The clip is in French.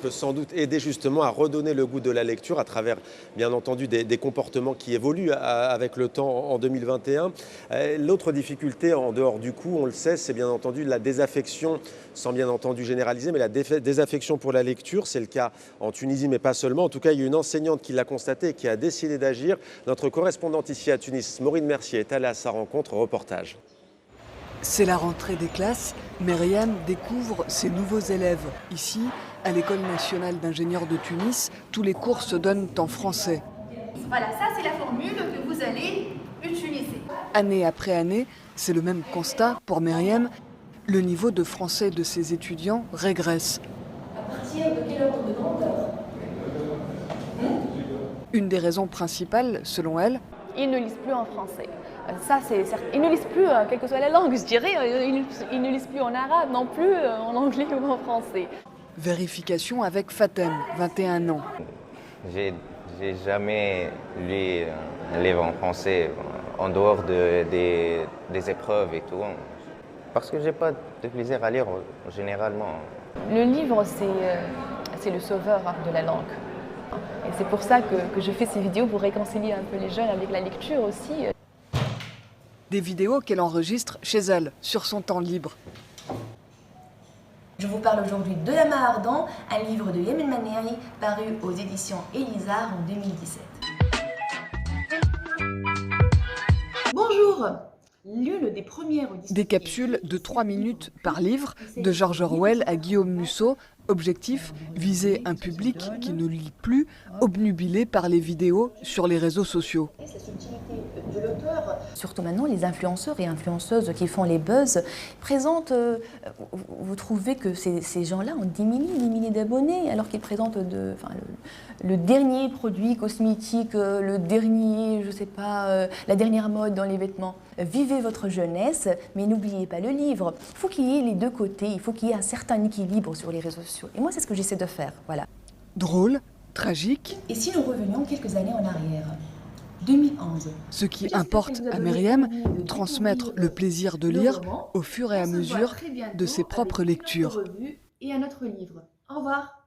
Peut sans doute aider justement à redonner le goût de la lecture à travers, bien entendu, des comportements qui évoluent avec le temps en 2021. L'autre difficulté, en dehors du coût, on le sait, c'est bien entendu la désaffection, sans bien entendu généraliser, mais la désaffection pour la lecture. C'est le cas en Tunisie, mais pas seulement. En tout cas, il y a une enseignante qui l'a constaté et qui a décidé d'agir. Notre correspondante ici à Tunis, Maureen Mercier, est allée à sa rencontre. Reportage. C'est la rentrée des classes. Myriam découvre ses nouveaux élèves. Ici, à l'École nationale d'ingénieurs de Tunis, tous les cours se donnent en français. Voilà, ça c'est la formule que vous allez utiliser. Année après année, c'est le même constat pour Myriam. Le niveau de français de ses étudiants régresse. À partir de quelle ordre de grandeur? Une des raisons principales, selon elle, ils ne lisent plus en français. Ça, c'est certain. Ils ne lisent plus, quelle que soit la langue, je dirais. Ils ne lisent plus en arabe, non plus en anglais ou en français. Vérification avec Fatem, 21 ans. J'ai jamais lu un livre en français en dehors des épreuves et tout. Parce que j'ai pas de plaisir à lire généralement. Le livre, c'est le sauveur de la langue. Et c'est pour ça que je fais ces vidéos pour réconcilier un peu les jeunes avec la lecture aussi. Des vidéos qu'elle enregistre chez elle, sur son temps libre. Je vous parle aujourd'hui de La Main Ardent, un livre de Yemen Maneri paru aux éditions Elisard en 2017. Bonjour. L'une des premières Des capsules de 3 minutes par livre, de George Orwell à Guillaume Musso. Objectif, viser un public qui ne lit plus, obnubilé par les vidéos sur les réseaux sociaux. Surtout maintenant, les influenceurs et influenceuses qui font les buzz présentent, vous trouvez que ces gens-là ont 10 milliers d'abonnés alors qu'ils présentent le dernier produit cosmétique, le dernier, je sais pas, la dernière mode dans les vêtements. Vivez votre jeunesse, mais n'oubliez pas le livre. Il faut qu'il y ait les deux côtés, il faut qu'il y ait un certain équilibre sur les réseaux sociaux. Et moi, c'est ce que j'essaie de faire, voilà. Drôle, tragique. Et si nous revenions quelques années en arrière 2011. Ce qui importe à Myriam, transmettre le plaisir de lire au fur et à mesure de ses propres lectures. Et à notre livre. Au revoir.